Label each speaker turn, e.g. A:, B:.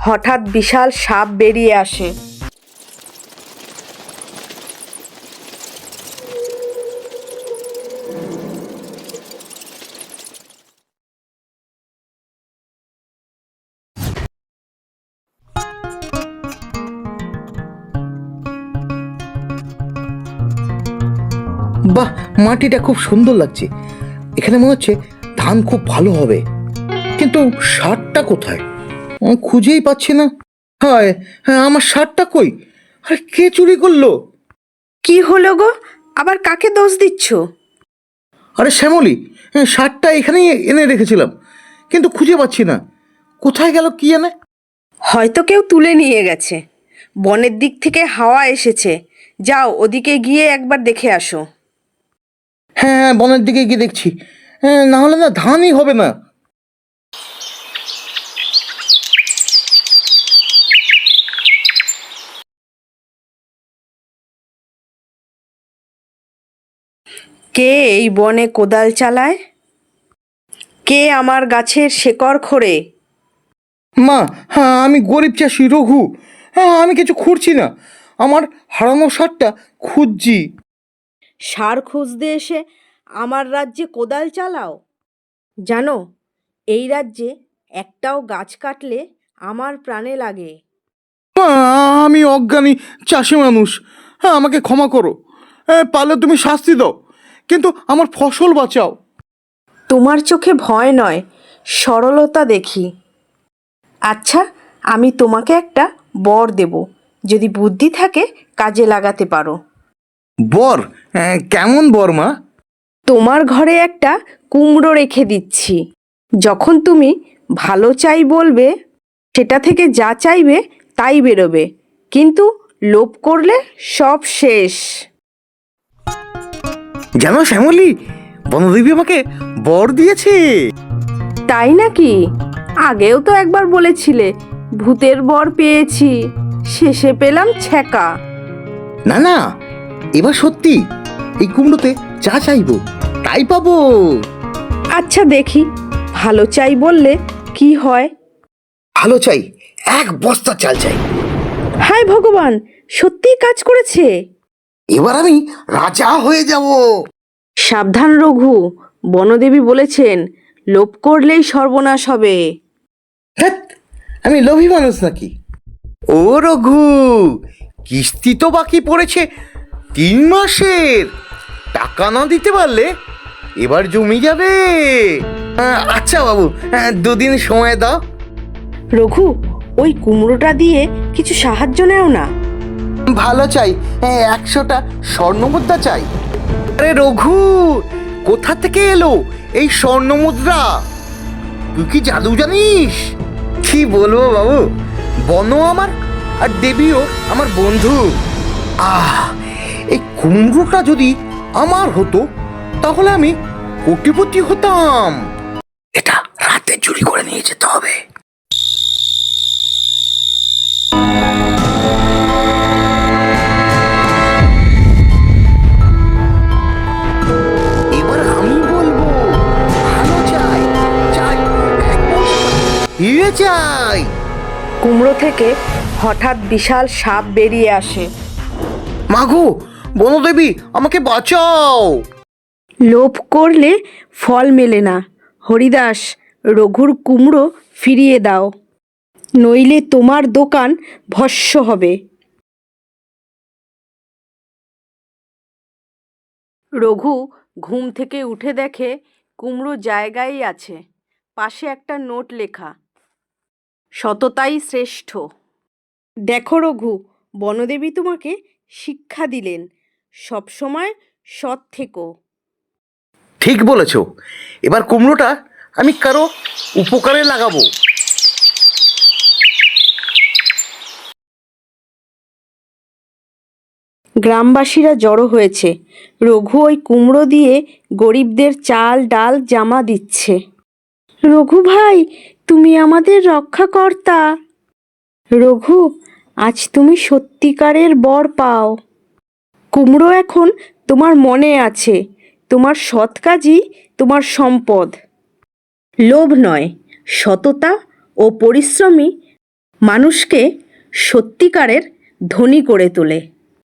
A: হঠাৎ বিশাল সাপ বেরিয়ে আসে।
B: বাহ, মাটিটা খুব সুন্দর লাগছে। এখানে মনে হচ্ছে ধান খুব ভালো হবে, কিন্তু সারটা কোথায়? আমি খুঁজেই পাচ্ছি না। হায়, হ্যাঁ, আমার সারটা কই? আরে, কে চুরি করলো?
A: কি হলো গো, আবার কাকে দোষ দিচ্ছ?
B: আরে শ্যামলী, সারটা এখানেই এনে রেখেছিলাম, কিন্তু খুঁজে পাচ্ছি না। কোথায় গেল কি জানে?
A: হয়তো কেউ তুলে নিয়ে গেছে। বনের দিক থেকে হাওয়া এসেছে, যাও ওদিকে গিয়ে একবার দেখে আসো।
B: হ্যাঁ হ্যাঁ, বনের দিকে গিয়ে দেখছি। হ্যাঁ, না হলে না ধানই হবে না।
A: কে এই বনে কোদাল চালায়? কে আমার গাছের শেকড় খোঁড়ে?
B: মা, হ্যাঁ, আমি গরিব চাষি রঘু। হ্যাঁ, আমি কিছু খুঁড়ছি না, আমার হারানো সারটা খুঁজছি।
A: সার খুঁজতে এসে আমার রাজ্যে কোদাল চালাও? জানো, এই রাজ্যে একটাও গাছ কাটলে আমার প্রাণে লাগে।
B: মা, আমি অজ্ঞানী চাষি মানুষ। হ্যাঁ, আমাকে ক্ষমা করো। হ্যাঁ, পারলে তুমি শাস্তি দাও, কিন্তু আমার ফসল বাঁচাও।
A: তোমার চোখে ভয় নয়, সরলতা দেখি। আচ্ছা, আমি তোমাকে একটা বর দেব, যদি বুদ্ধি থাকে কাজে লাগাতে পারো।
B: বর? কেমন বর মা?
A: তোমার ঘরে একটা কুমড়ো রেখে দিচ্ছি। যখন তুমি ভালো চাই বলবে, সেটা থেকে যা চাইবে তাই বেরোবে, কিন্তু লোভ করলে সব শেষ।
B: জানো শ্যামলী, বনদেবী আমাকে বর দিয়েছে।
A: তাই নাকি? আগেও তো একবার বলেছিলে ভূতের বর পেয়েছি, শেষে পেলাম ছ্যাঁকা।
B: না না, এবার সত্যি। এই কুমড়োতে যা চাইবো তাই পাবো।
A: আচ্ছা দেখি, ভালো চাই বললে কি হয়।
B: ভালো চাই, 1 বস্তা চাল চাই।
A: হায় ভগবান, সত্যিই কাজ করেছে।
B: এবার আমি রাজা হয়ে যাব।
A: সাবধান রঘু, বনদেবী বলেছেন লোভ করলেই সর্বনাশ হবে।
B: ধ্যাৎ, আমি লোভী মানুষ নাকি? ও রঘু, কিস্তি তো বাকি পড়েছে 3 মাসের। টাকা না দিতে পারলে এবার জমি যাবে। আচ্ছা বাবু, 2 দিন সময় দাও।
A: রঘু, ওই কুমড়োটা দিয়ে কিছু সাহায্য নেও না।
B: ভালো চাই, 100টা স্বর্ণমুদ্রা চাই। আরে রঘু, কোথা থেকে এলো এই স্বর্ণমুদ্রা? তুই কি জাদু জানিস? কি বলবো বাবু, বনও আমার আর দেবীও আমার বন্ধু। এই কুমড়োটা যদি আমার হতো তাহলে আমি কোটিপতি হতাম। এটা রাতে চুরি করে নিয়ে যেতে হবে। এবার আমি বলবো, ভালো চাই, চাই, হিরে চাই।
A: কুমড়ো থেকে হঠাৎ বিশাল সাপ বেরিয়ে আসে।
B: মাগো, বনদেবী আমাকে বাঁচাও।
A: লোভ করলে ফল মেলে না। হরিদাস, রঘুর কুমড়ো ফিরিয়ে দাও, নইলে তোমার দোকান ভস্ম হবে। রঘু ঘুম থেকে উঠে দেখে কুমড়ো জায়গায় আছে, পাশে একটা নোট লেখা, সততাই শ্রেষ্ঠ। দেখো রঘু, বনদেবী তোমাকে শিক্ষা দিলেন, সবসময় সৎ থেকো।
B: ঠিক বলেছ, এবার কুমড়োটা আমি কারো উপকারে লাগাবো।
A: গ্রামবাসীরা জড়ো হয়েছে। রঘু ওই কুমড়ো দিয়ে গরিবদের চাল ডাল জামা দিচ্ছে। রঘু ভাই, তুমি আমাদের রক্ষাকর্তা। রঘু, আজ তুমি সত্যিকারের বর পাও। কুমড়ো এখন তোমার মনে আছে, তোমার সৎ কাজই তোমার সম্পদ। লোভ নয়, সততা ও পরিশ্রমী মানুষকে সত্যিকারের ধনী করে তোলে।